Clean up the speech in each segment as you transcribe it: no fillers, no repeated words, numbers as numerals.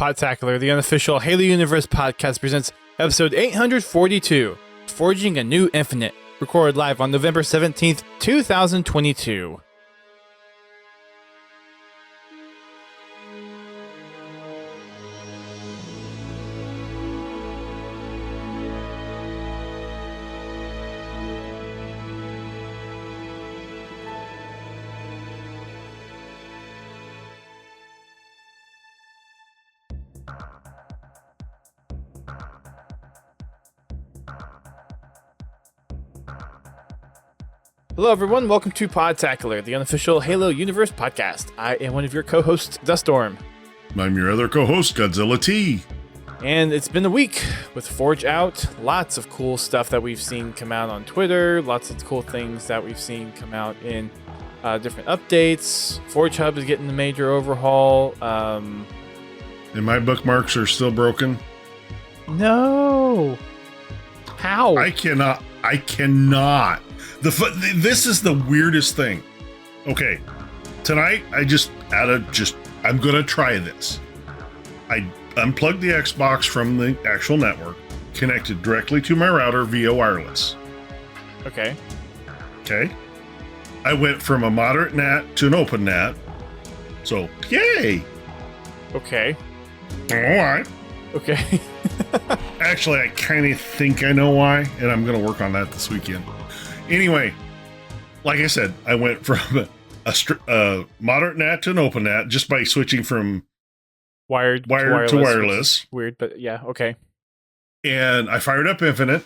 Podtacular, the unofficial Halo Universe podcast, presents episode 842, Forging a New Infinite, recorded live on November 17th, 2022. Hello everyone, welcome to Podtacular, the unofficial Halo Universe podcast. I am one of your co-hosts, Duststorm. I'm your other co-host, Godzilla T. And it's been a week with Forge out. Lots of cool stuff that we've seen come out on Twitter. Lots of cool things that we've seen come out in different updates. Forge Hub is getting a major overhaul. And my bookmarks are still broken. No. How? I cannot. This is the weirdest thing. Okay, tonight I'm gonna try this. I unplugged the Xbox from the actual network, connected directly to my router via wireless. Okay. I went from a moderate NAT to an open NAT. So, yay! Okay. I don't know why. Okay. Actually, I kind of think I know why, and I'm going to work on that this weekend. Anyway, like I said, I went from a moderate NAT to an open NAT just by switching from wired to wireless. Weird, but yeah, okay. And I fired up Infinite,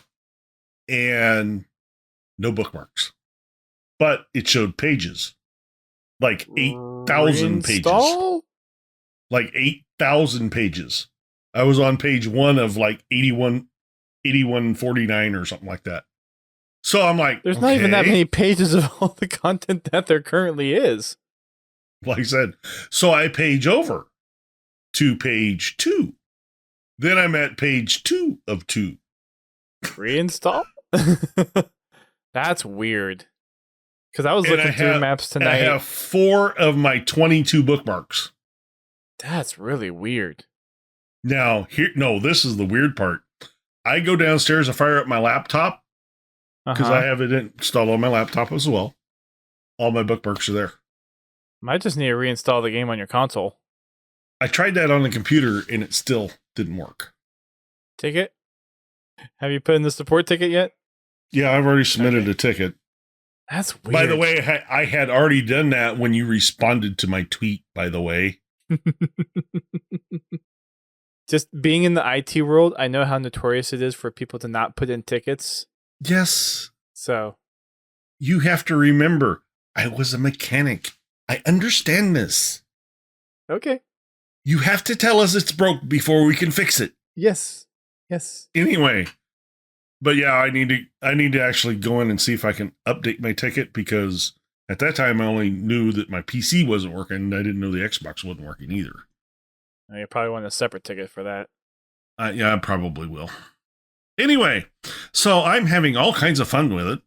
and no bookmarks. But it showed pages. Like 8,000 pages. Like 8,000 pages. I was on page 1 of like 8149 or something like that. So I'm like, there's not even that many pages of all the content that there currently is. Like I said, so I page over to page 2. Then I'm at page 2 of 2. Reinstall? That's weird. Because I was looking through maps tonight. I have 4 of my 22 bookmarks. That's really weird. Now, this is the weird part. I go downstairs and fire up my laptop because I have it installed on my laptop as well. All my bookmarks are there. Might just need to reinstall the game on your console. I tried that on the computer and it still didn't work. Ticket? Have you put in the support ticket yet? Yeah, I've already submitted a ticket. That's weird. By the way, I had already done that when you responded to my tweet, by the way. Just being in the IT world, I know how notorious it is for people to not put in tickets. Yes. So. You have to remember, I was a mechanic. I understand this. Okay. You have to tell us it's broke before we can fix it. Yes. Anyway. But yeah, I need to actually go in and see if I can update my ticket, because at that time I only knew that my PC wasn't working, and I didn't know the Xbox wasn't working either. You probably want a separate ticket for that. Yeah, I probably will. Anyway, so I'm having all kinds of fun with it.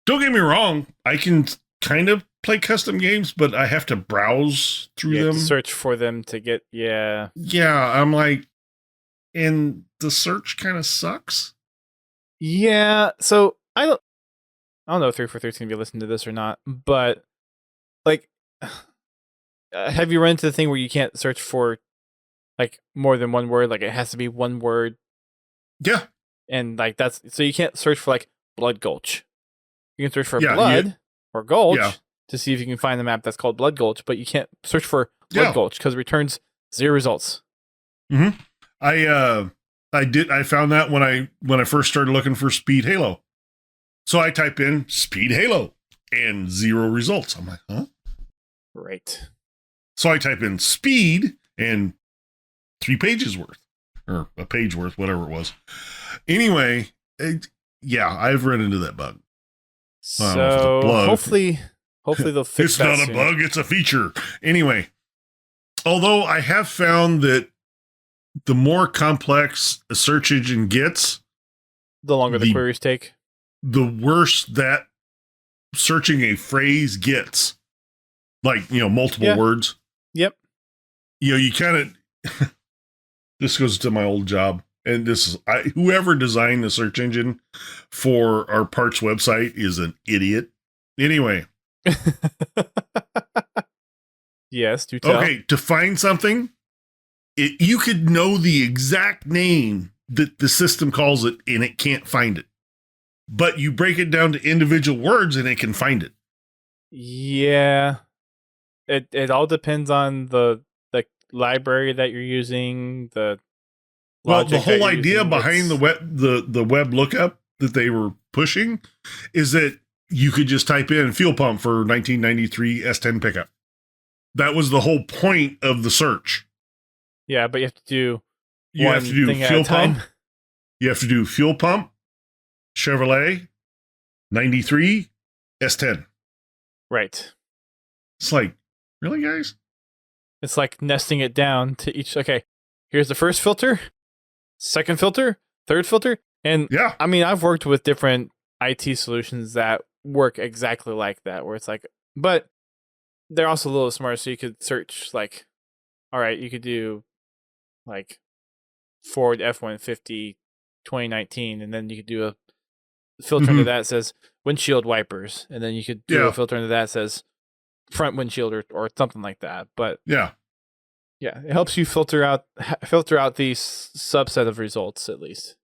Don't get me wrong, I can kind of play custom games, but I have to browse through them. Search for them to get, Yeah, I'm like, and the search kind of sucks. Yeah, so I don't know if 3 for 13 if you listen to this or not, but like, have you run into the thing where you can't search for like more than one word? Like it has to be one word. Yeah. And like so you can't search for like Blood Gulch. You can search for blood or gulch to see if you can find the map that's called Blood Gulch, but you can't search for Blood Gulch because it returns 0 results. Mm-hmm. I found that when I first started looking for Speed Halo. So I type in Speed Halo and 0 results. I'm like, huh? Right. So I type in speed and 3 pages worth, or a page worth, whatever it was. Anyway, I've run into that bug. So hopefully they'll fix that. It's not a bug, it's a feature. Anyway, although I have found that the more complex a search engine gets, the longer the queries take, the worse that searching a phrase gets. Like, multiple words. Yep. You kind of This goes to my old job. And this is whoever designed the search engine for our parts website is an idiot. Anyway. Yes, do tell. Okay, to find something, you could know the exact name that the system calls it, and it can't find it. But you break it down to individual words, and it can find it. Yeah, it all depends on the library that you're using. The whole idea behind the web lookup that they were pushing is that you could just type in fuel pump for 1993 S10 pickup. That was the whole point of the search. Yeah, but you have to do fuel pump. You have to do fuel pump, Chevrolet, 93, S10. Right. It's like, really, guys? It's like nesting it down to each. Okay, here's the first filter, second filter, third filter. And yeah, I mean, I've worked with different IT solutions that work exactly like that, where it's like, but they're also a little smarter, so you could search like, all right, you could do like Ford F-150 2019, and then you could do a filter under that says windshield wipers, and then you could do a filter under that says front windshield or something like that. But yeah, it helps you filter out these subset of results at least.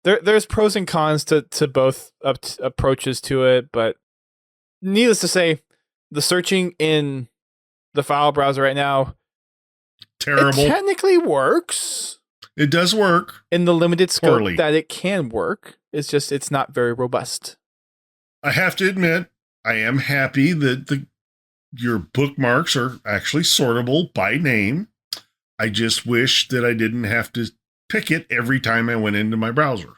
There's pros and cons to both approaches to it, but needless to say, the searching in the file browser right now, terrible. It technically works. It does work in the limited scope that it can work. It's just it's not very robust. I have to admit, I am happy that your bookmarks are actually sortable by name. I just wish that I didn't have to pick it every time I went into my browser.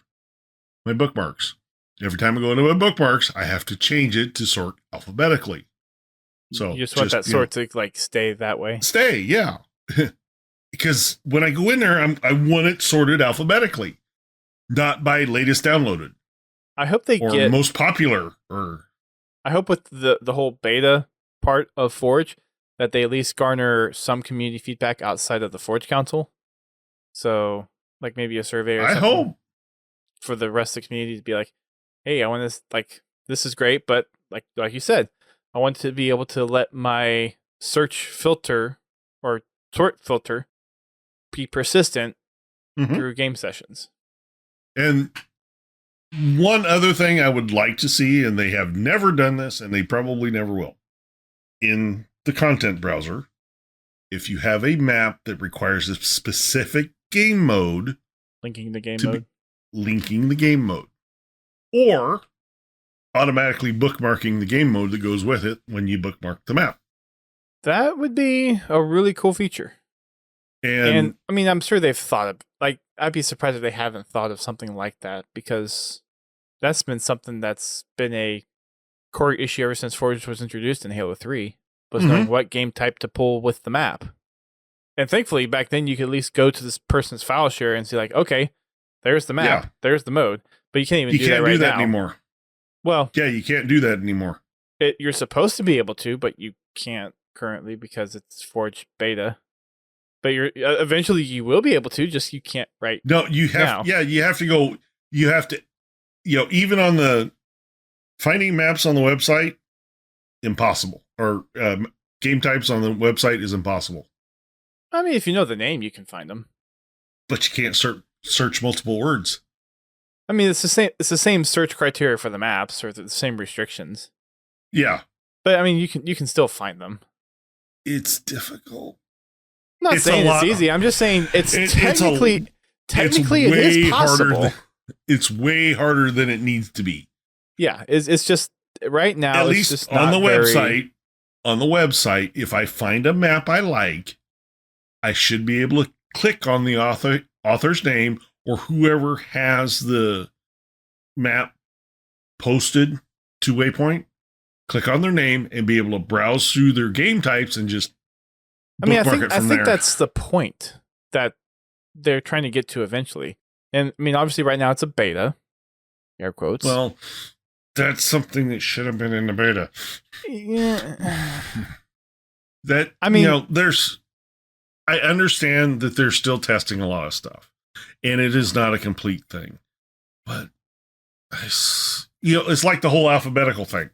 My bookmarks. Every time I go into my bookmarks, I have to change it to sort alphabetically. So you just want that sort to like stay that way. Stay, yeah. Because when I go in there, I want it sorted alphabetically, not by latest downloaded. I hope they get most popular. Or I hope with the whole beta part of Forge that they at least garner some community feedback outside of the Forge Council. So, like maybe a survey or something. I hope for the rest of the community to be like, "Hey, I want this. Like, this is great, but like you said, I want to be able to let my search filter or sort filter be persistent through game sessions." And one other thing I would like to see, and they have never done this, and they probably never will, in the content browser, if you have a map that requires a specific game mode, linking the game mode, or automatically bookmarking the game mode that goes with it when you bookmark the map. That would be a really cool feature. And I mean, I'm sure they've thought of, like, I'd be surprised if they haven't thought of something like that, because that's been something that's been a core issue ever since Forge was introduced in Halo 3, was knowing what game type to pull with the map. And thankfully, back then, you could at least go to this person's file share and see, like, okay, there's the map, there's the mode. But you can't even do that right now. Anymore. Well, yeah, you can't do that anymore. You're supposed to be able to, but you can't currently because it's Forge beta. But you're eventually you will be able to, just you can't right No, you have now. Yeah, you have to go, you have to, even on the finding maps on the website, impossible. Or game types on the website is impossible. I mean, if you know the name, you can find them. But you can't search multiple words. I mean, it's the same search criteria for the maps, or the same restrictions. Yeah. But I mean, you can still find them. It's difficult. I'm not saying it's easy. I'm just saying it is possible. It's way harder than it needs to be. Yeah, it's just right now. At least just on the website. On the website, if I find a map I like, I should be able to click on the author's name or whoever has the map posted to Waypoint. Click on their name and be able to browse through their game types and just. I mean, I think that's the point that they're trying to get to eventually. And I mean, obviously, right now it's a beta, air quotes. Well, that's something that should have been in the beta. Yeah. That I mean, there's I understand that they're still testing a lot of stuff, and it is not a complete thing. But it's like the whole alphabetical thing.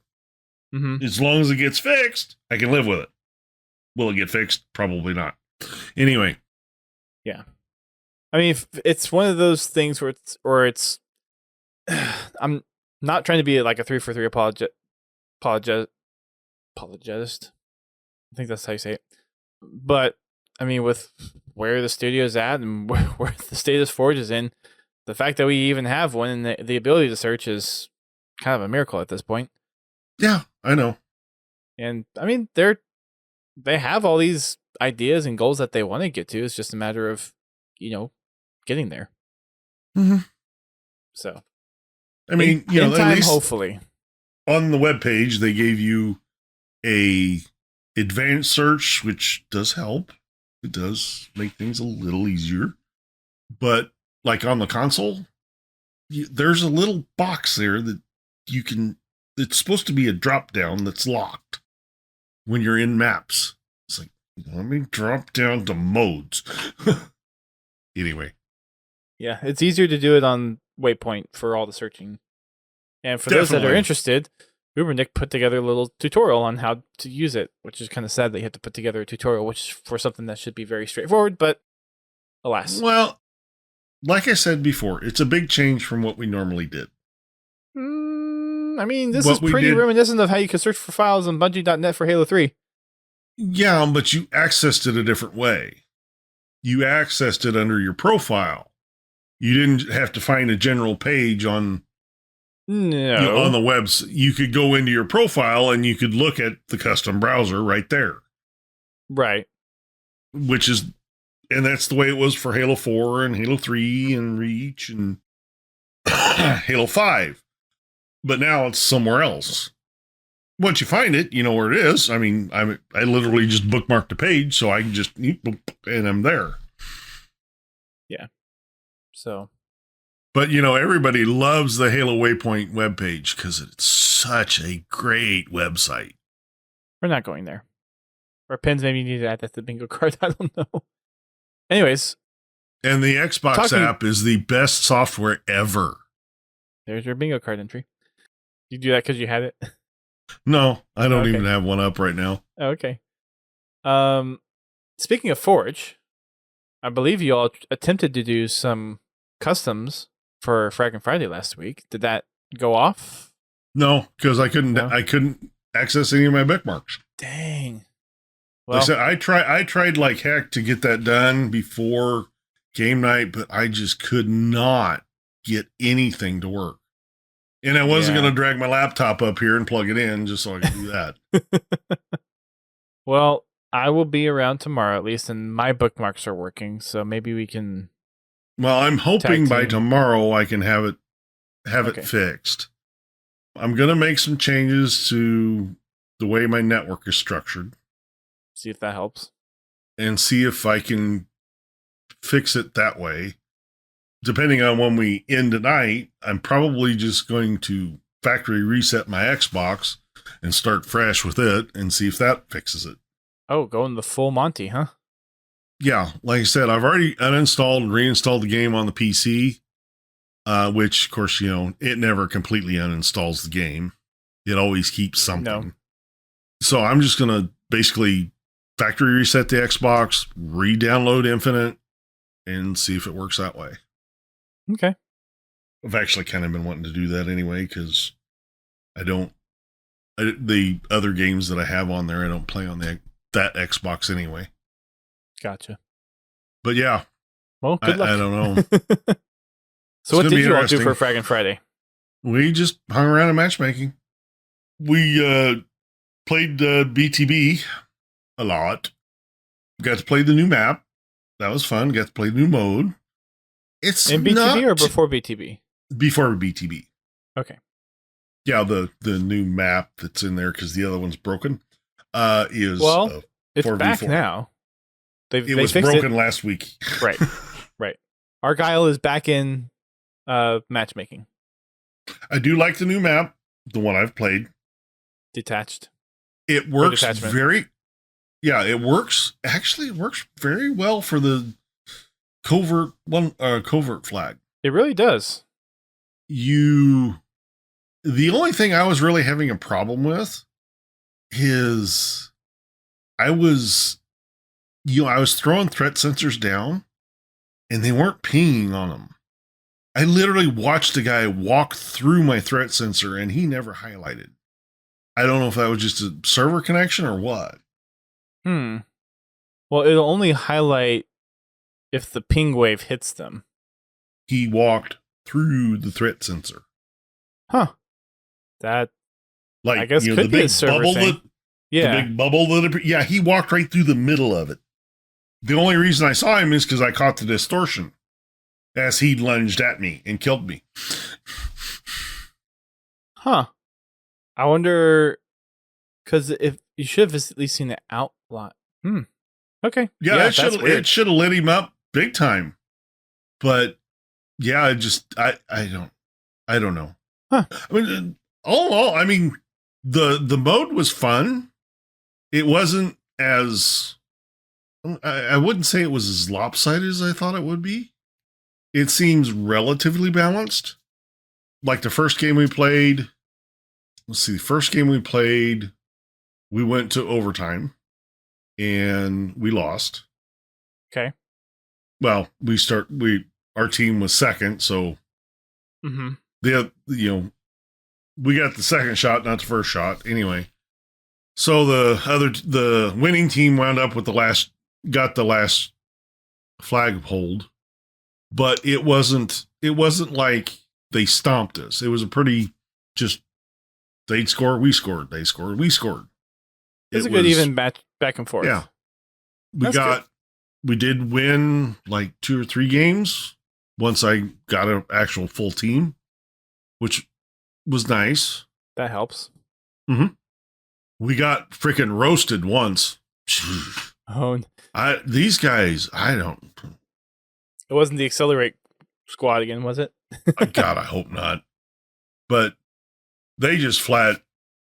Mm-hmm. As long as it gets fixed, I can live with it. Will it get fixed? Probably not. Anyway. Yeah. I mean, it's one of those things where it's I'm not trying to be like a 343 apologist. I think that's how you say it. But I mean, with where the studio's at and where the Status Forge is in, the fact that we even have one and the ability to search is kind of a miracle at this point. Yeah, I know. And I mean, they have all these ideas and goals that they want to get to. It's just a matter of, getting there. Mm-hmm. So, I mean, in at time, least hopefully. On the webpage, they gave you a advanced search, which does help. It does make things a little easier. But like on the console, there's a little box there that you can, it's supposed to be a drop down that's locked when you're in maps. It's like, let me drop down to modes. Anyway. Yeah, it's easier to do it on Waypoint for all the searching. And for those that are interested, Ubernick put together a little tutorial on how to use it, which is kind of sad that you have to put together a tutorial, which for something that should be very straightforward, but alas. Well, like I said before, it's a big change from what we normally did. I mean, this is pretty reminiscent of how you could search for files on Bungie.net for Halo 3. Yeah, but you accessed it a different way. You accessed it under your profile. You didn't have to find a general page on on the webs. You could go into your profile and you could look at the custom browser right there. Right. And that's the way it was for Halo 4 and Halo 3 and Reach and Halo 5. But now it's somewhere else. Once you find it, you know where it is. I mean, I literally just bookmarked the page, so I can just, and I'm there. Yeah. So. But, everybody loves the Halo Waypoint webpage because it's such a great website. We're not going there. Or pins maybe need to add that to the bingo card. I don't know. Anyways. And the Xbox app is the best software ever. There's your bingo card entry. You do that because you had it? No, I don't even have one up right now. Okay. Speaking of Forge, I believe you all attempted to do some customs for Fragging Friday last week. Did that go off? No, because I couldn't access any of my bookmarks. Dang. Well, like I said, I tried like heck to get that done before game night, but I just could not get anything to work. And I wasn't going to drag my laptop up here and plug it in just so I could do that. Well, I will be around tomorrow at least, and my bookmarks are working, so maybe we can. Well, I'm hoping by tomorrow I can have it fixed. I'm going to make some changes to the way my network is structured. See if that helps. And see if I can fix it that way. Depending on when we end tonight, I'm probably just going to factory reset my Xbox and start fresh with it and see if that fixes it. Oh, going the full Monty, huh? Yeah, like I said, I've already uninstalled and reinstalled the game on the PC, which, of course, it never completely uninstalls the game. It always keeps something. No. So I'm just going to basically factory reset the Xbox, re-download Infinite, and see if it works that way. Okay. I've actually kind of been wanting to do that anyway, because the other games that I have on there, I don't play on that Xbox anyway. Gotcha. But yeah. Well, good luck. I don't know. So what did you all do for Fragging Friday? We just hung around in matchmaking. We played BTB a lot. Got to play the new map. That was fun. Got to play the new mode. It's in BTB or before BTB? Before BTB. Okay. Yeah, the new map that's in there because the other one's broken. Is it's 4v4. Back now. It was broken last week. Right. Right. Argyle is back in matchmaking. I do like the new map, the one I've played. Detached. It works yeah, it works. Actually, it works very well for the covert flag. It really does. The only thing I was really having a problem with is I was throwing threat sensors down and they weren't pinging on them. I literally watched a guy walk through my threat sensor and he never highlighted. I don't know if that was just a server connection or what. Well, it'll only highlight if the ping wave hits them. He walked through the threat sensor. Huh. That, like, I guess, could be a server thing. The big bubble that he walked right through the middle of it. The only reason I saw him is because I caught the distortion as he lunged at me and killed me. Huh. I wonder, because if you should have at least seen the outline. Okay. Yeah, it should have lit him up big time. But yeah, I don't know. Huh. I mean, all in all, I mean, the mode was fun. It wasn't as, I wouldn't say it was as lopsided as I thought it would be. It seems relatively balanced. Like the first game we played, we went to overtime and we lost. Okay. Well, our team was second, so we got the second shot, not the first shot. Anyway, so the winning team wound up with got the last flag hold, but it wasn't like they stomped us. It was a pretty just they'd score, we scored, they scored, we scored. It was a good even back and forth. Yeah, we did win like 2 or 3 games once I got an actual full team, which was nice. That helps. We got freaking roasted once. Oh, these guys, I don't. It wasn't the Accelerate squad again, was it? God, I hope not. But they just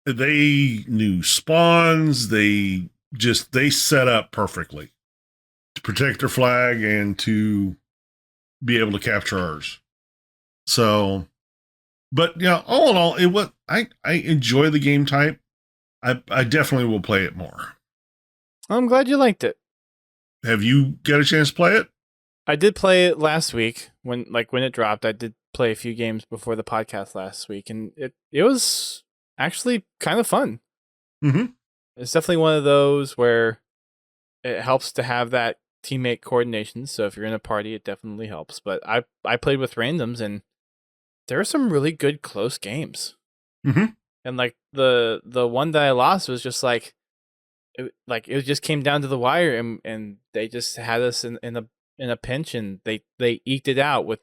they knew spawns. They set up perfectly to protect their flag and to be able to capture ours. So, but yeah, all in all, I enjoy the game type. I definitely will play it more. I'm glad you liked it. Have you got a chance to play it? I did play it last week when it dropped. I did play a few games before the podcast last week, and it was actually kind of fun. It's definitely one of those where it helps to have that teammate coordination. So if you're in a party, it definitely helps. But I played with randoms, and there are some really good close games. And like the one that I lost was just like it just came down to the wire, and they just had us in a pinch, and they eked it out with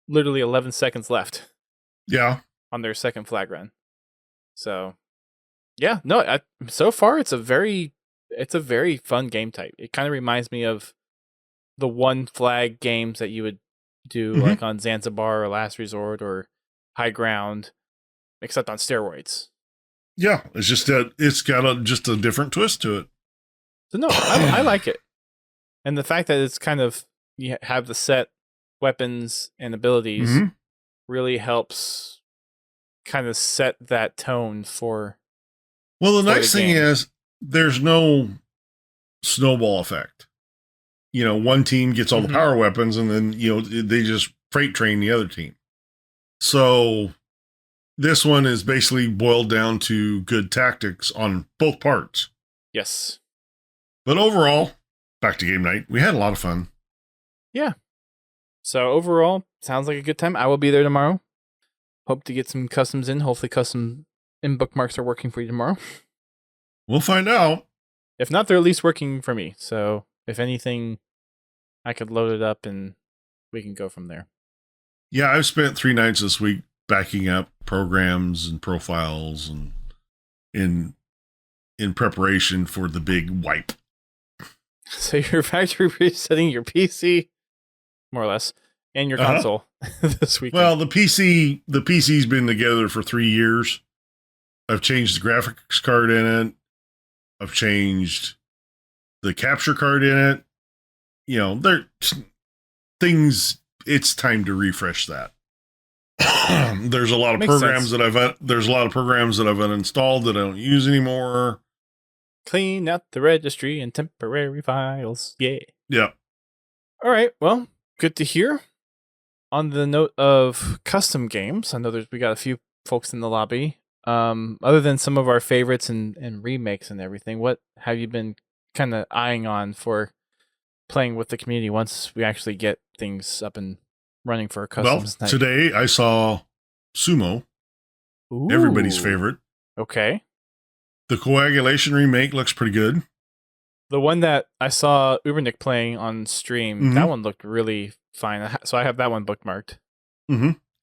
literally 11 seconds left. Yeah, on their second flag run. So yeah, no, so far it's a very fun game type. It kind of reminds me of the one flag games that you would do like on Zanzibar or Last Resort or High Ground, except on steroids. Yeah, it's just that it's got just a different twist to it. So no, I like it. And the fact that it's kind of, you have the set weapons and abilities really helps kind of set that tone for. Well, the nice thing is there's no snowball effect. One team gets all the power weapons and then, they just freight train the other team. So this one is basically boiled down to good tactics on both parts. Yes. But overall, back to game night, we had a lot of fun. Yeah. So overall, sounds like a good time. I will be there tomorrow. Hope to get some customs in. Hopefully custom and bookmarks are working for you tomorrow. We'll find out. If not, they're at least working for me. So if anything, I could load it up and we can go from there. Yeah, I've spent 3 nights this week backing up programs and profiles and in preparation for the big wipe. So you're factory resetting your PC, more or less, and your console this week. Well, the PC's been together for 3 years. I've changed the graphics card in it. I've changed the capture card in it. There things. It's time to refresh that. There's a lot of Makes programs sense. there's a lot of programs that I've uninstalled that I don't use anymore. Clean out the registry and temporary files. Yeah. Yeah. All right. Well, good to hear. On the note of custom games, I know we got a few folks in the lobby. Other than some of our favorites and remakes and everything, what have you been kind of eyeing on for playing with the community once we actually get things up and running for a customs night? Today I saw Sumo, Ooh. everybody's favorite. Okay. The Coagulation remake looks pretty good. The one that I saw Ubernick playing on stream, that one looked really fine. So I have that one bookmarked.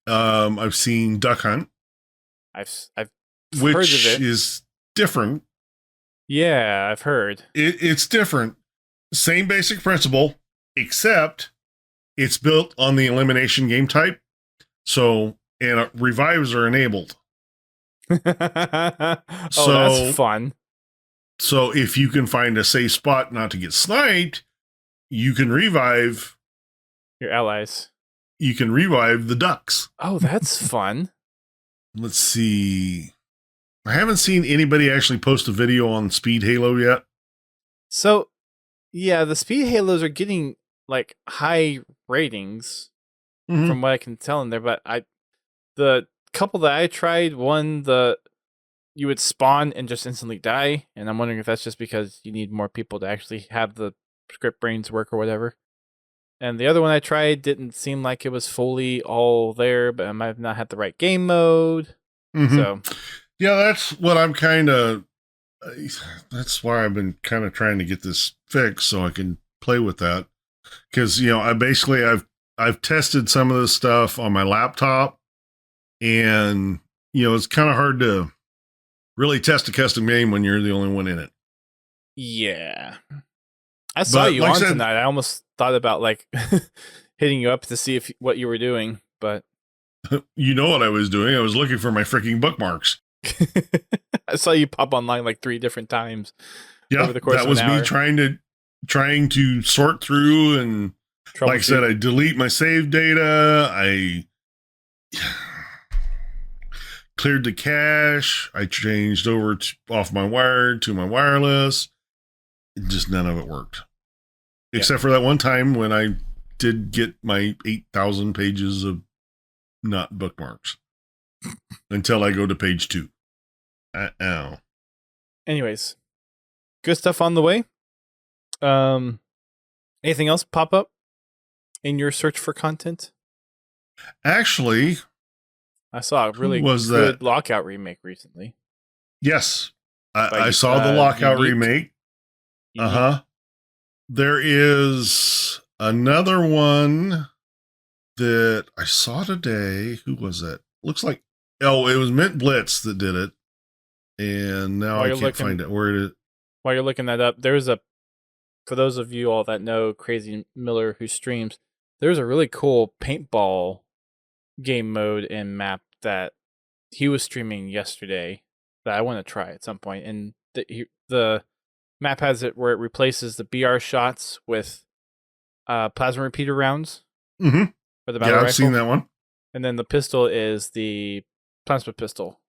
I've seen Duck Hunt. I've which heard of it. Is different. Yeah, I've heard. It's different. Same basic principle, except it's built on the elimination game type. So, and revives are enabled. That's fun. So if you can find a safe spot not to get sniped, you can revive your allies. You can revive the ducks. Oh, that's fun. Let's see. I haven't seen anybody actually post a video on Speed Halo yet. So, yeah, the Speed Halos are getting like high ratings from what I can tell in there, but the couple that I tried, you would spawn and just instantly die, and I'm wondering if that's just because you need more people to actually have the script brains work or whatever. And the other one I tried didn't seem like it was fully all there, but I might have not had the right game mode. So, yeah, that's what I'm that's why I've been kind of trying to get this fixed so I can play with that. Because, I've tested some of this stuff on my laptop, and, it's kind of hard to really test a custom game when you're the only one in it. Yeah. I saw you on tonight. I almost thought about hitting you up to see what you were doing, but you know what I was doing? I was looking for my freaking bookmarks. I saw you pop online 3 different times. Yeah, over the course that was me trying to sort through, and like I said, I delete my save data. I cleared the cache. I changed over off my wired to my wireless. Just none of it worked. Except for that one time when I did get my 8,000 pages of not bookmarks until I go to page 2. Anyways, good stuff on the way. Anything else pop up in your search for content? Actually, I saw a really good Lockout remake recently. Yes, I saw the Lockout remake. There is another one that I saw today. Who was it? Looks like it was Mint Blitz that did it, and now I can't find it. Where it is? While you're looking that up, for those of you all that know Crazy Miller who streams, there's a really cool paintball game mode and map that he was streaming yesterday that I want to try at some point. And the map has it where it replaces the BR shots with plasma repeater rounds. For the battle rifle. I've seen that one. And then the pistol is the plasma pistol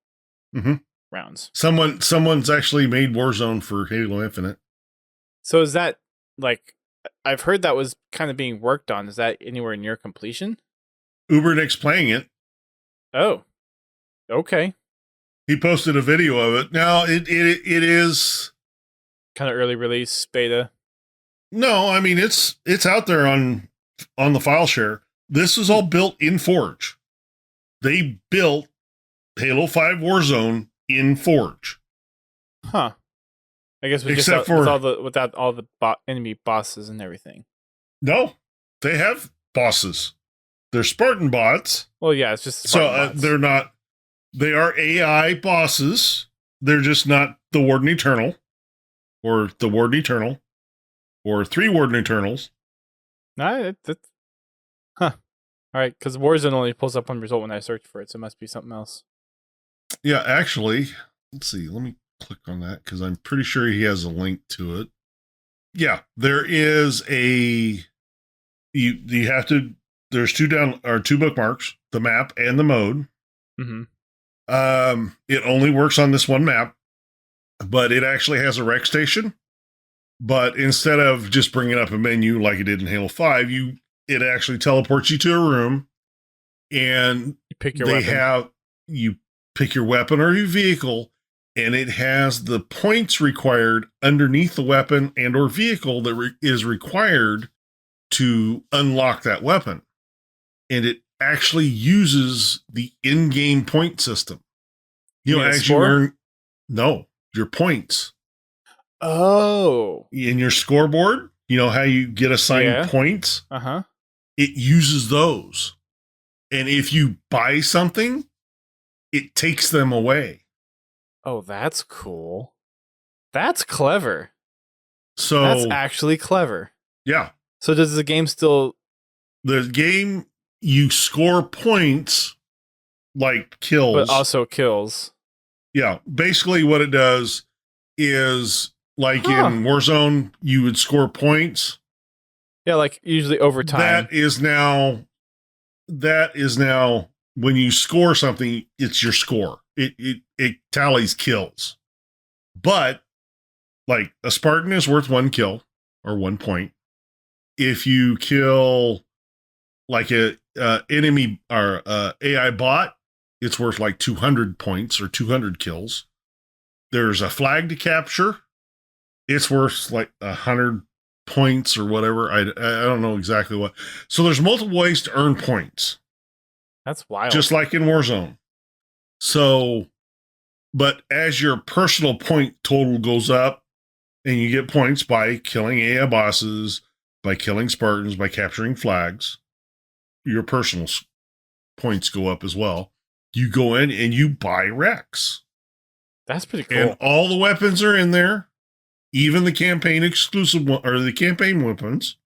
rounds. Someone's actually made Warzone for Halo Infinite. So is that I've heard that was kind of being worked on. Is that anywhere near completion? Ubernick's playing it. Oh, okay. He posted a video of it. Now it is kind of early release beta. No, I mean it's out there on the file share. This is all built in Forge. They built Halo 5 Warzone in Forge. Huh. I guess without all the enemy bosses and everything. No, they have bosses. They're Spartan bots. Well, yeah, it's just Spartan bots. They're not. They are AI bosses. They're just not the Warden Eternal, or the Warden Eternal, or 3 Warden Eternals. Huh. All right, because Warzone only pulls up one result when I search for it, so it must be something else. Yeah, actually, let's see. click on that because I'm pretty sure he has a link to it. Yeah, there is a you have to. There's two bookmarks, the map and the mode. Mm-hmm. It only works on this one map, but it actually has a rec station. But instead of just bringing up a menu like it did in Halo 5, it actually teleports you to a room, and you pick your weapon. You pick your weapon or your vehicle, and it has the points required underneath the weapon and or vehicle that is required to unlock that weapon. And it actually uses the in-game point system. As you earn, your points. Oh. In your scoreboard, how you get assigned points? Uh-huh. It uses those. And if you buy something, it takes them away. Oh, that's cool. That's clever. So that's actually clever. Yeah. So does the game still... The game, you score points like kills. But also kills. Yeah. Basically what it does is like in Warzone, you would score points. Yeah, like usually over time. That is now when you score something, it's your score. It tallies kills. But like a Spartan is worth 1 kill or 1 point. If you kill like a enemy or AI bot, it's worth like 200 points or 200 kills. There's a flag to capture. It's worth like 100 points or whatever. I don't know exactly what. So there's multiple ways to earn points. That's wild. Just like in Warzone. So, but as your personal point total goes up, and you get points by killing AI bosses, by killing Spartans, by capturing flags, your personal points go up as well. You go in and you buy Rex. That's pretty cool. And all the weapons are in there, even the campaign exclusive or the campaign weapons.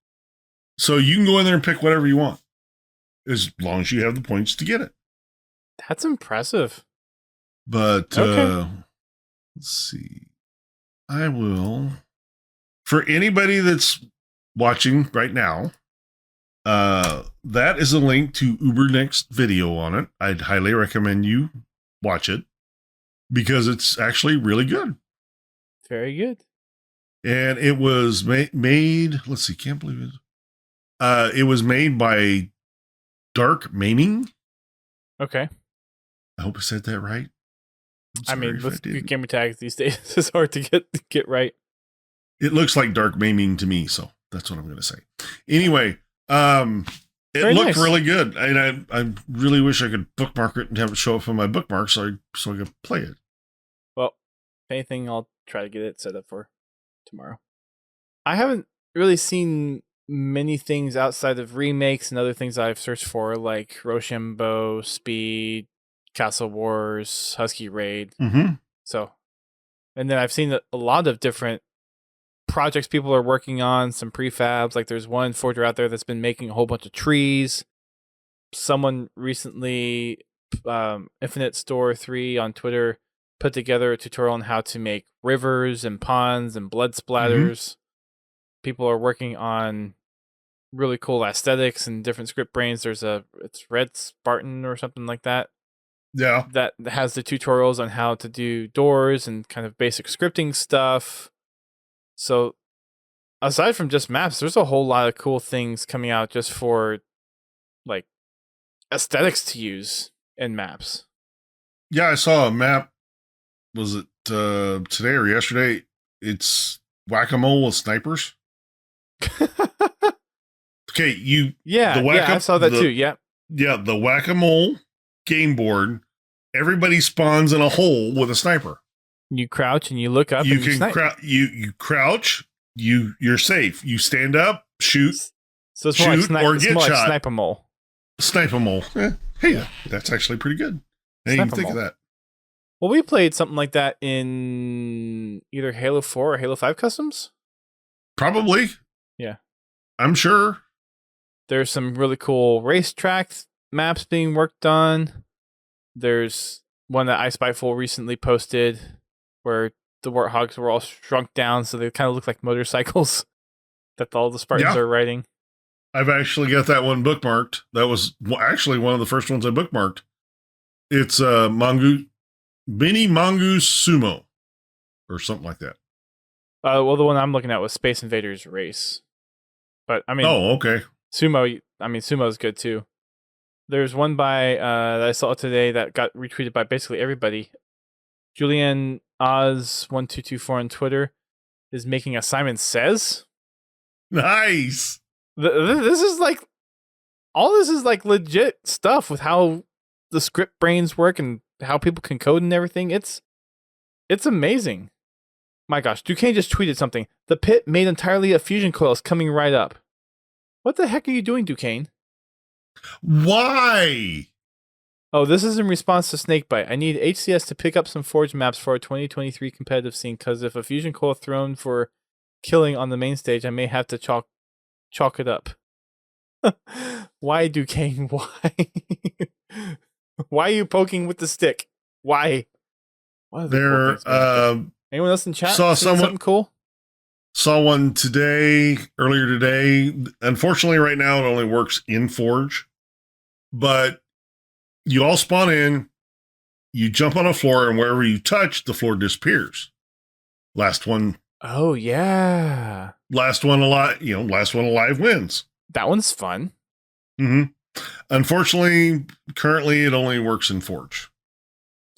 So you can go in there and pick whatever you want, as long as you have the points to get it. That's impressive. But let's see. I will, for anybody that's watching right now, that is a link to Uber Next video on it. I'd highly recommend you watch it because it's actually really good. Very good. And it was made, let's see, can't believe it. It was made by Dark Maiming. Okay. I hope I said that right. I mean, with gamer tags these days, it's hard to get right. It looks like Dark Maiming to me, so that's what I'm going to say. Anyway, it looked really good, and I really wish I could bookmark it and have it show up on my bookmarks so I could play it. Well, if anything, I'll try to get it set up for tomorrow. I haven't really seen many things outside of remakes and other things I've searched for, like Rochambeau, Speed, Castle Wars, Husky Raid. Mm-hmm. So, and then I've seen a lot of different projects people are working on, some prefabs. Like there's one forger out there that's been making a whole bunch of trees. Someone recently, Infinite Store 3 on Twitter, put together a tutorial on how to make rivers and ponds and blood splatters. Mm-hmm. People are working on really cool aesthetics and different script brains. It's Red Spartan or something like that. Yeah. That has the tutorials on how to do doors and kind of basic scripting stuff. So aside from just maps, there's a whole lot of cool things coming out just for like aesthetics to use in maps. Yeah, I saw a map. Was it today or yesterday? It's whack-a-mole with snipers. Okay, I saw that too. Yeah. Yeah, the whack-a-mole game board. Everybody spawns in a hole with a sniper. You crouch and you look up. You crouch. You're safe. You stand up, shoot. So it's more shoot like or get shot. Like Snipe-a-mole. Snipe-a-mole. Hey, that's actually pretty good. I didn't even think of that. Well, we played something like that in either Halo 4 or Halo 5 Customs. Probably. Yeah. I'm sure. There's some really cool racetrack maps being worked on. There's one that iSpiteful recently posted where the warthogs were all shrunk down, so they kind of look like motorcycles that all the Spartans are riding. I've actually got that one bookmarked. That was actually one of the first ones I bookmarked. It's Mini Mongoose Sumo, or something like that. Well, the one I'm looking at was Space Invaders Race. But, I mean... Oh, okay. Sumo is good, too. There's one by that I saw today that got retweeted by basically everybody. Julian Oz1224 on Twitter is making a Simon Says. Nice. This is like... All this is like legit stuff with how the script brains work and how people can code and everything. It's amazing. My gosh, Duquesne just tweeted something. The pit made entirely of fusion coils coming right up. What the heck are you doing, Duquesne? Why? Oh, this is in response to Snakebite. I need HCS to pick up some Forge maps for our 2023 competitive scene, because if a fusion coil thrown for killing on the main stage, I may have to chalk it up. Why, Duquesne? Why? Why are you poking with the stick? Why? There. Anyone else in chat saw something cool? Saw one earlier today. Unfortunately, right now it only works in Forge, but you all spawn in, you jump on a floor, and wherever you touch, the floor disappears. Last one. Oh yeah. Last one alive wins. That one's fun. Mm-hmm. Unfortunately, currently it only works in Forge.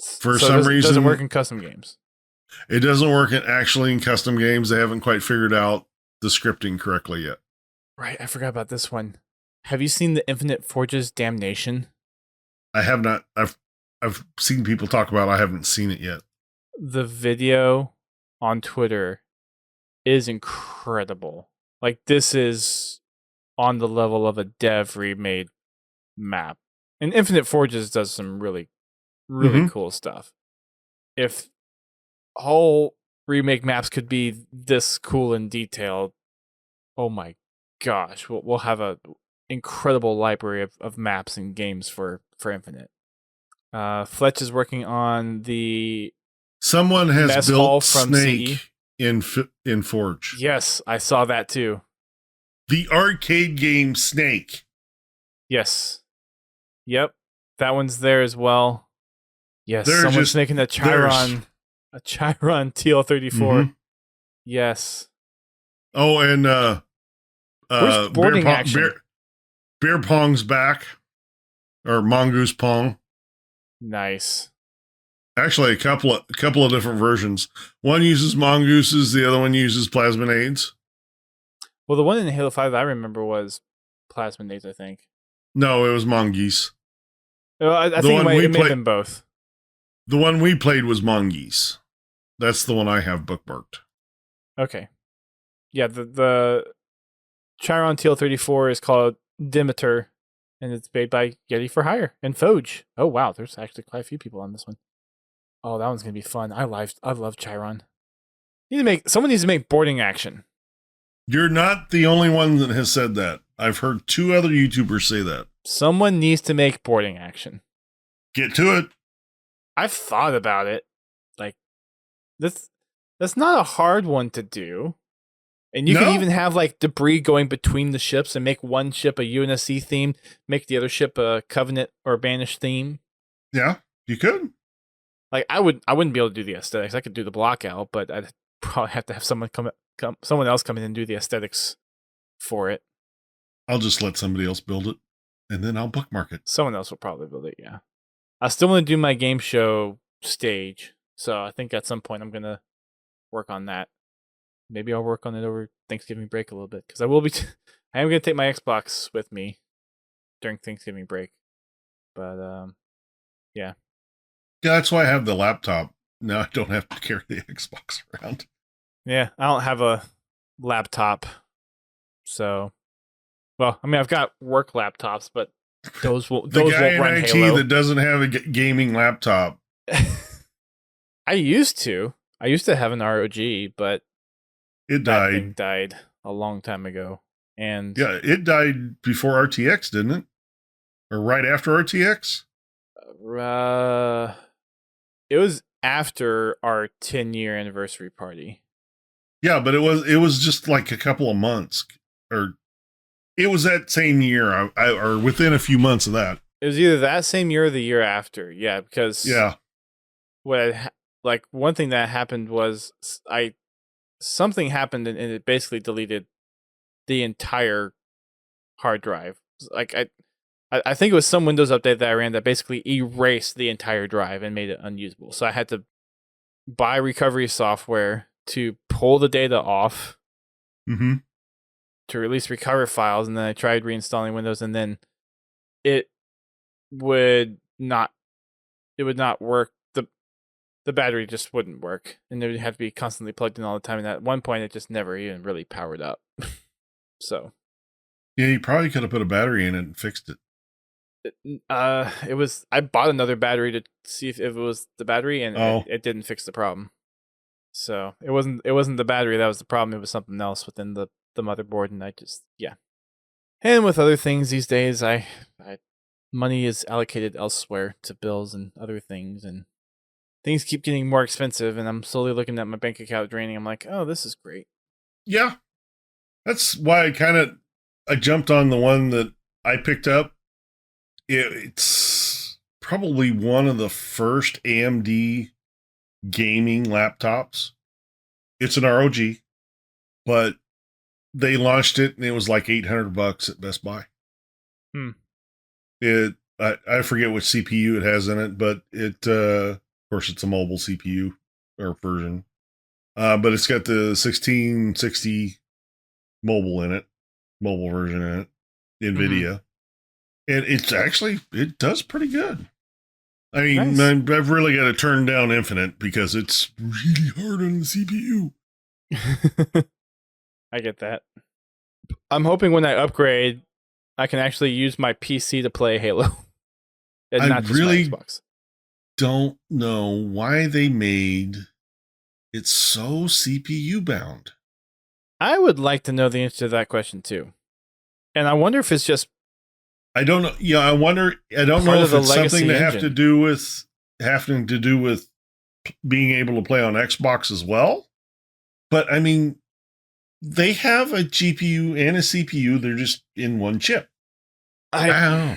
For some reason, it doesn't work in custom games. It doesn't work in custom games. They haven't quite figured out the scripting correctly yet. Right, I forgot about this one. Have you seen the Infinite Forges Damnation? I have not. I've seen people talk about it. I haven't seen it yet. The video on Twitter is incredible. Like, this is on the level of a dev remade map. And Infinite Forges does some really, really cool stuff. If whole remake maps could be this cool and detailed, oh my gosh, we'll have a incredible library of maps and games for Infinite. Fletch is working on the someone has built from Snake in Forge. Yes, I saw that too. The arcade game Snake. Yes. Yep. That one's there as well. Yes, someone's making a Chiron TL34. Mm-hmm. Yes. Oh, and where's boarding action? Bear Pong's back. Or Mongoose Pong. Nice. Actually, a couple of different versions. One uses mongooses, the other one uses plasminades. Well, the one in Halo 5 I remember was plasminades, I think. No, it was mongoose. Well, I think it may have been both. The one we played was mongoose. That's the one I have bookmarked. Okay. Yeah, the Chiron TL34 is called Demeter, and it's made by Yeti for Hire and Foge. Oh wow, there's actually quite a few people on this one. Oh, that one's gonna be fun. I love Chiron. Someone needs to make boarding action. You're not the only one that has said that. I've heard 2 other YouTubers say that. Someone needs to make boarding action. Get to it. I've thought about it. Like, that's not a hard one to do. And you can even have like debris going between the ships and make one ship a UNSC theme, make the other ship a Covenant or Banish theme. Yeah, you could. Like, I wouldn't be able to do the aesthetics. I could do the block out, but I'd probably have to have someone else come in and do the aesthetics for it. I'll just let somebody else build it, and then I'll bookmark it. Someone else will probably build it, yeah. I still want to do my game show stage, so I think at some point I'm gonna work on that. Maybe I'll work on it over Thanksgiving break a little bit, because I am gonna take my Xbox with me during Thanksgiving break. But yeah. Yeah, that's why I have the laptop. Now I don't have to carry the Xbox around. Yeah, I don't have a laptop, so. Well, I mean, I've got work laptops, but those won't run IT Halo. that doesn't have a gaming laptop. I used to have an ROG, but it that thing died a long time ago. And yeah, it died before RTX, didn't it? Or right after RTX? It was after our 10-year anniversary party. Yeah, but it was just like a couple of months, or it was that same year, or within a few months of that. It was either that same year or the year after. Yeah, because like one thing that happened was something happened and it basically deleted the entire hard drive. Like I think it was some Windows update that I ran that basically erased the entire drive and made it unusable. So I had to buy recovery software to pull the data off, to release recover files, and then I tried reinstalling Windows, and then it would not work. The battery just wouldn't work, and it would have to be constantly plugged in all the time. And at one point, it just never even really powered up. So, yeah, you probably could have put a battery in it and fixed it. It was. I bought another battery to see if it was the battery, and it didn't fix the problem. So it wasn't the battery that was the problem. It was something else within the motherboard, and I just And with other things these days, I money is allocated elsewhere to bills and other things, and things keep getting more expensive, and I'm slowly looking at my bank account draining. I'm like, oh, this is great. Yeah. That's why I jumped on the one that I picked up. It's probably one of the first AMD gaming laptops. It's an ROG, but they launched it and it was like $800 at Best Buy. I forget which CPU it has in it, but of course it's a mobile CPU or version. But it's got the 1660 mobile version in it, NVIDIA. And it does pretty good. I mean, nice. I've really got to turn down Infinite because it's really hard on the CPU. I get that. I'm hoping when I upgrade, I can actually use my PC to play Halo. And not just my Xbox. Don't know why they made it so CPU bound. I would like to know the answer to that question too. And I wonder if it's just I don't know. Yeah, I wonder. I don't know if it's something to have to do with having to do with being able to play on Xbox as well. But I mean, they have a GPU and a CPU. They're just in one chip. I don't know.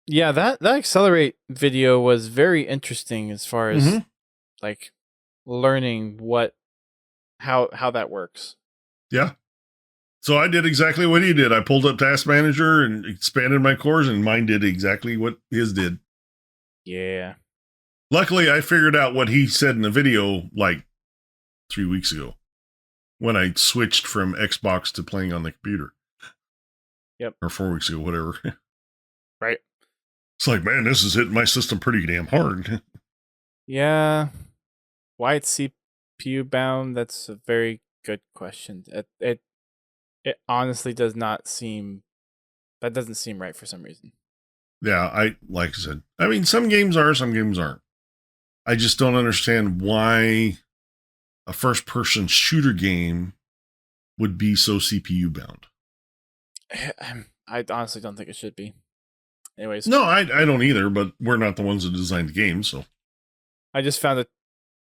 Yeah, that Accelerate video was very interesting as far as like learning how that works. Yeah. So I did exactly what he did. I pulled up Task Manager and expanded my cores, and mine did exactly what his did. Yeah. Luckily, I figured out what he said in the video like 3 weeks ago when I switched from Xbox to playing on the computer. Yep. Or 4 weeks ago, whatever. Right. It's like, man, this is hitting my system pretty damn hard. Yeah. Why it's CPU bound? That's a very good question. It honestly doesn't seem right for some reason. Yeah, like I said, I mean, some games are, some games aren't. I just don't understand why a first-person shooter game would be so CPU bound. I honestly don't think it should be. Anyways. No, I don't either, but we're not the ones that designed the game, so. I just found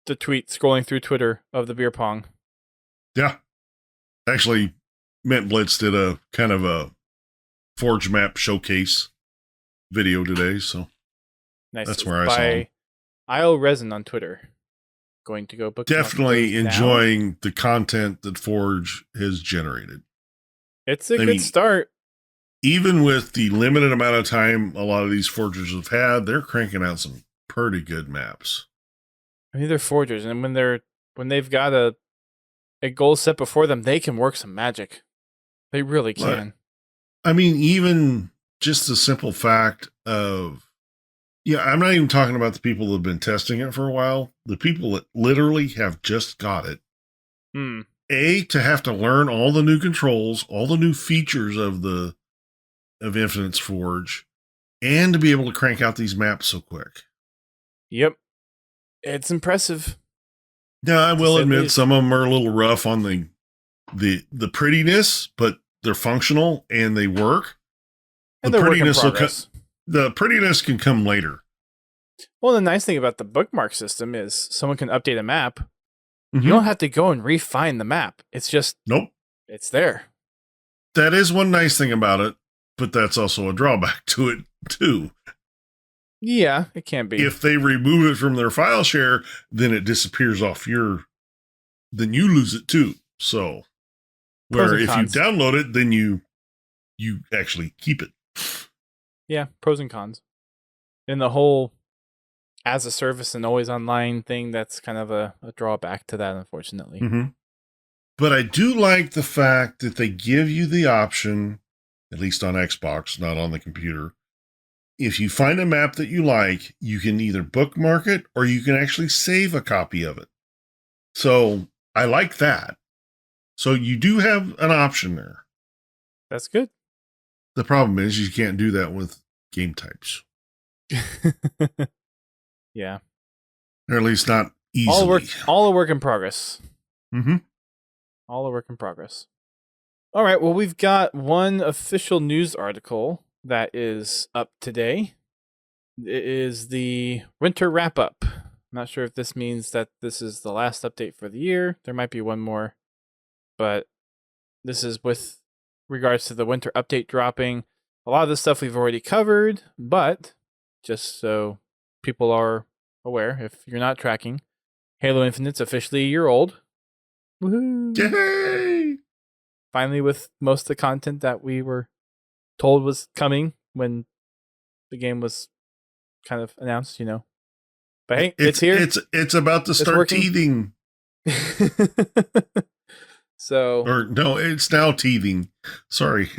the tweet scrolling through Twitter of the beer pong. Yeah. Actually, Mint Blitz did a kind of a Forge map showcase video today, so nice. That's where I saw him. IO Resin on Twitter. Going to go book. Definitely enjoying the content that Forge has generated. It's a good start. Even with the limited amount of time a lot of these forgers have had, they're cranking out some pretty good maps. I mean, they're forgers, and when they've got a goal set before them, they can work some magic. They really can. I mean, even just the simple fact of, I'm not even talking about the people that have been testing it for a while. The people that literally have just got it. To have to learn all the new controls, all the new features of Infinite's Forge, and to be able to crank out these maps so quick. Yep. It's impressive. Now, I will admit some of them are a little rough on the prettiness, but they're functional and they work. And the prettiness can come later. Well, the nice thing about the bookmark system is someone can update a map. Mm-hmm. You don't have to go and refine the map. It's just It's there. That is one nice thing about it, but that's also a drawback to it too. Yeah, it can be. If they remove it from their file share, then it disappears off then you lose it too. So, where if you download it, then you actually keep it. Yeah, pros and cons. And the whole as a service and always online thing, that's kind of a drawback to that, unfortunately. Mm-hmm. But I do like the fact that they give you the option, at least on Xbox, not on the computer. If you find a map that you like, you can either bookmark it or you can actually save a copy of it. So I like that. So you do have an option there. That's good. The problem is you can't do that with game types. Yeah. Or at least not easily. All a work in progress. Mm-hmm. All a work in progress. All right, well, we've got one official news article that is up today. It is the winter wrap-up. I'm not sure if this means that this is the last update for the year. There might be one more. But this is with regards to the winter update dropping. A lot of this stuff we've already covered, but just so people are aware, if you're not tracking, Halo Infinite's officially a year old. Woohoo! Yay! Finally, with most of the content that we were told was coming when the game was kind of announced, But hey, it's here. It's about to start teething. So, no, it's now teething. Sorry.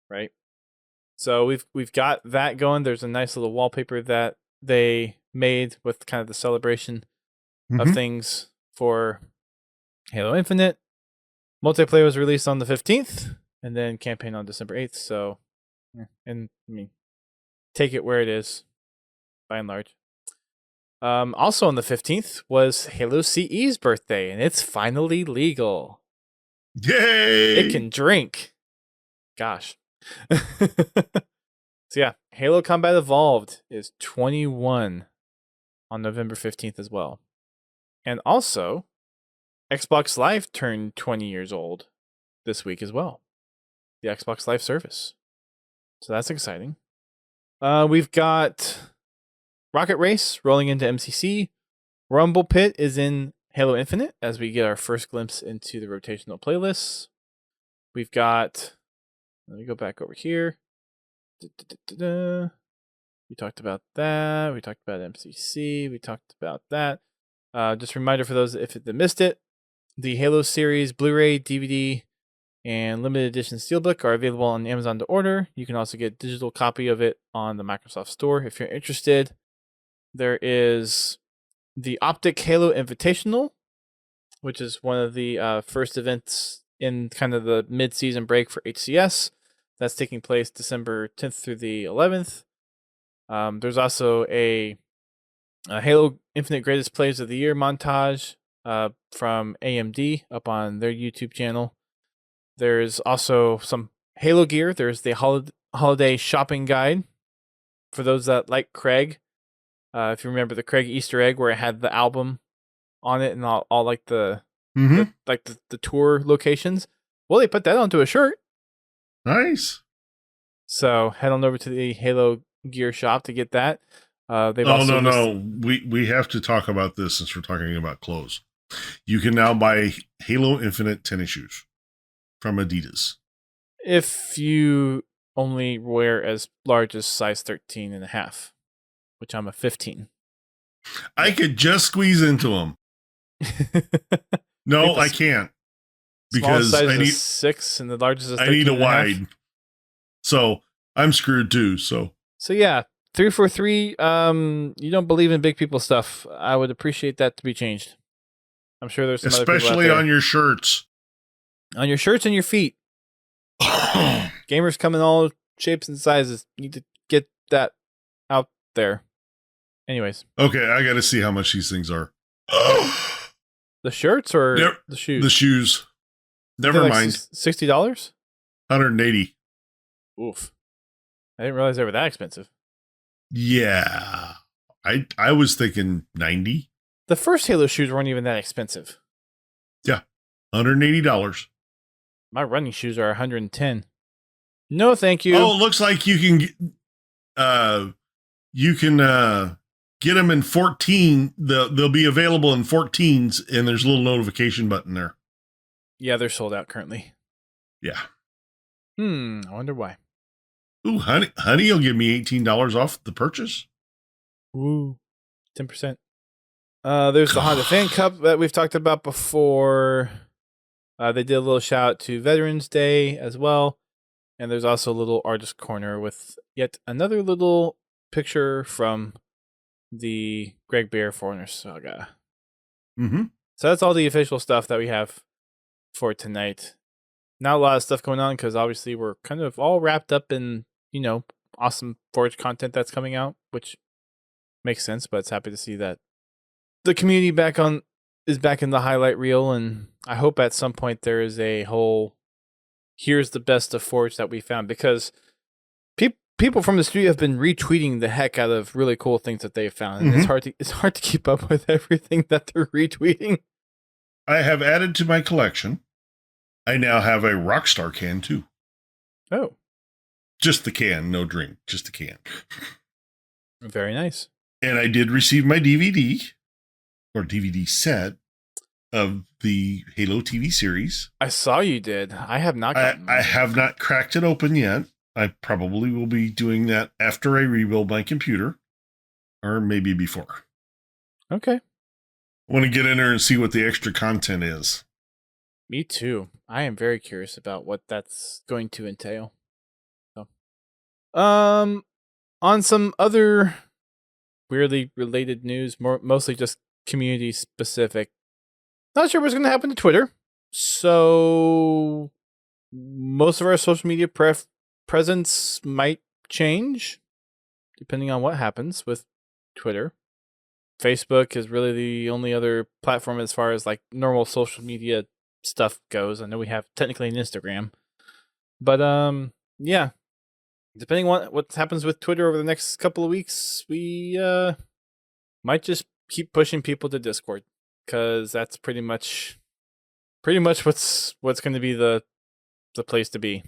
Right. So we've got that going. There's a nice little wallpaper that they made with kind of the celebration of things for Halo Infinite. Multiplayer was released on the 15th, and then campaign on December 8th. So, and I mean, take it where it is, by and large. Also on the 15th was Halo CE's birthday, and it's finally legal. Yay! It can drink. Gosh. So yeah, Halo Combat Evolved is 21 on November 15th as well. And also, Xbox Live turned 20 years old this week as well. The Xbox Live service. So that's exciting. We've got Rocket Race rolling into MCC. Rumble Pit is in Halo Infinite as we get our first glimpse into the rotational playlists. We've got, let me go back over here. We talked about that. We talked about MCC. We talked about that. Just a reminder for those if they missed it, the Halo series Blu-ray, DVD, and limited edition steelbook are available on Amazon to order. You can also get a digital copy of it on the Microsoft Store if you're interested. There is the Optic Halo Invitational, which is one of the first events in kind of the mid-season break for HCS. That's taking place December 10th through the 11th. There's also a Halo Infinite Greatest Plays of the Year montage from AMD up on their YouTube channel. There's also some Halo gear. There's the holiday shopping guide for those that like Craig. If you remember the Craig Easter egg where it had the album on it and all like the tour locations. Well, they put that onto a shirt. Nice. So head on over to the Halo gear shop to get that. We have to talk about this since we're talking about clothes. You can now buy Halo Infinite tennis shoes from Adidas. If you only wear as large as size 13 and a half, which I'm a 15. I could just squeeze into them. No, I can't. Because I need 6 and the largest is 13. I need a wide. So I'm screwed too. So yeah, 343. You don't believe in big people stuff. I would appreciate that to be changed. I'm sure there's some especially other people out there. On your shirts. On your shirts and your feet. Gamers come in all shapes and sizes. You need to get that out there. Anyways. Okay, I got to see how much these things are. The shirts or the shoes? The shoes. Never mind. $60? 180. Oof. I didn't realize they were that expensive. Yeah. I was thinking 90. The first Halo shoes weren't even that expensive. Yeah, $180. My running shoes are 110. No, thank you. Oh, it looks like you can get them in 14. They'll be available in 14s, and there's a little notification button there. Yeah, they're sold out currently. Yeah. I wonder why. Ooh, honey, you'll give me $18 off the purchase. Ooh, 10%. There's the Honda Fan Cup that we've talked about before. They did a little shout out to Veterans Day as well. And there's also a little artist corner with yet another little picture from the Greg Bear Foreigner Saga. Mm-hmm. So that's all the official stuff that we have for tonight. Not a lot of stuff going on because obviously we're kind of all wrapped up in, awesome Forge content that's coming out, which makes sense, but it's happy to see that the community is back in the highlight reel, and I hope at some point there is a whole here's the best of Forge that we found, because people from the studio have been retweeting the heck out of really cool things that they've found, and it's hard to keep up with everything that they're retweeting. I have added to my collection. I now have a Rockstar can too. Oh. Just the can, no drink, just the can. Very nice. And I did receive my DVD or DVD set of the Halo TV series. I saw you did. I have not gotten I have not cracked it open yet. I probably will be doing that after I rebuild my computer, or maybe before. Okay. I want to get in there and see what the extra content is. Me too. I am very curious about what that's going to entail. So, on some other weirdly related news, mostly just community specific. Not sure what's going to happen to Twitter. So most of our social media presence might change depending on what happens with Twitter. Facebook is really the only other platform as far as like normal social media stuff goes. I know we have technically an Instagram, but yeah, depending on what happens with Twitter over the next couple of weeks, we might just keep pushing people to Discord, because that's pretty much what's going to be the place to be.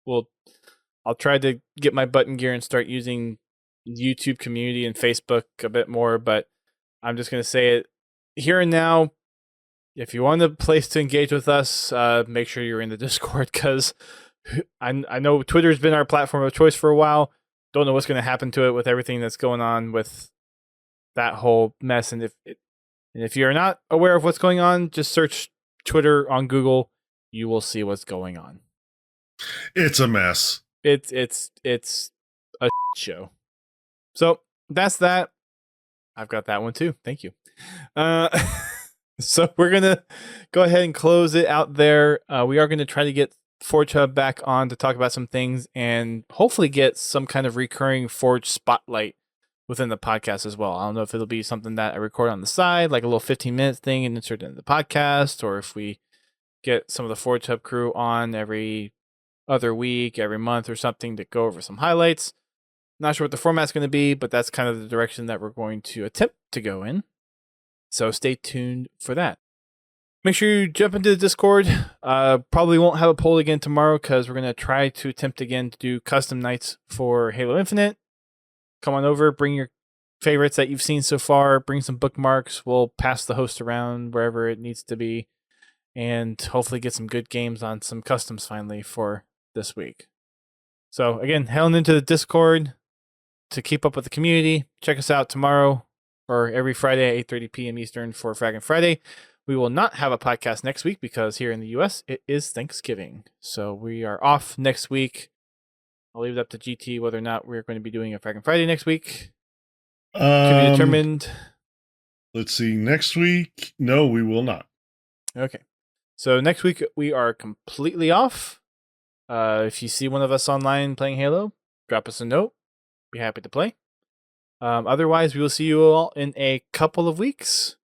I'll try to get my button gear and start using YouTube community and Facebook a bit more, but I'm just going to say it here and now. If you want a place to engage with us, make sure you're in the Discord, because I know Twitter's been our platform of choice for a while. Don't know what's going to happen to it with everything that's going on with that whole mess. And if you're not aware of what's going on, just search Twitter on Google. You will see what's going on. It's a mess. It's a show. So that's that. I've got that one too. Thank you. So we're going to go ahead and close it out there. We are going to try to get Forge Hub back on to talk about some things and hopefully get some kind of recurring Forge spotlight within the podcast as well. I don't know if it'll be something that I record on the side, like a little 15-minute thing and insert it in the podcast, or if we get some of the Forge Hub crew on every other week, every month or something to go over some highlights. Not sure what the format's going to be, but that's kind of the direction that we're going to attempt to go in. So stay tuned for that. Make sure you jump into the Discord. Probably won't have a poll again tomorrow, because we're going to try to attempt again to do custom nights for Halo Infinite. Come on over, bring your favorites that you've seen so far, bring some bookmarks. We'll pass the host around wherever it needs to be, and hopefully get some good games on some customs finally for this week. So again, head on into the Discord to keep up with the community. Check us out tomorrow or every Friday at 8:30 p.m. Eastern for Fraggin' Friday. We will not have a podcast next week because here in the U.S. it is Thanksgiving. So we are off next week. I'll leave it up to GT whether or not we're going to be doing a Fraggin' Friday next week. To be determined. Let's see. Next week, no, we will not. Okay. So next week we are completely off. If you see one of us online playing Halo, drop us a note. Be happy to play. Otherwise, we will see you all in a couple of weeks.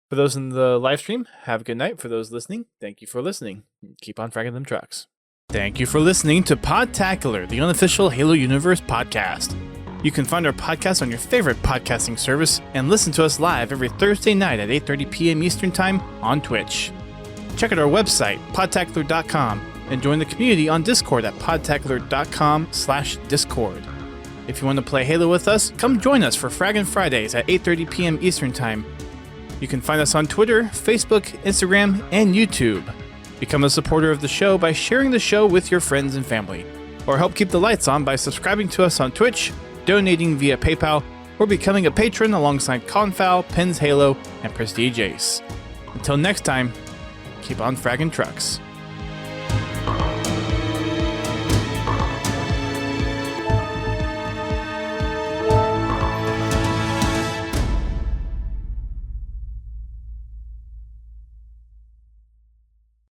For those in the live stream, have a good night. For those listening, thank you for listening. Keep on fragging them trucks. Thank you for listening to Podtacular, the unofficial Halo Universe podcast. You can find our podcast on your favorite podcasting service and listen to us live every Thursday night at 8:30 p.m. Eastern Time on Twitch. Check out our website, podtacular.com, and join the community on Discord at podtacular.com/discord. If you want to play Halo with us, come join us for Fraggin' Fridays at 8:30 p.m. Eastern Time. You can find us on Twitter, Facebook, Instagram, and YouTube. Become a supporter of the show by sharing the show with your friends and family, or help keep the lights on by subscribing to us on Twitch, donating via PayPal, or becoming a patron alongside Confal, Pins Halo, and Prestige Ace. Until next time, keep on fragging trucks.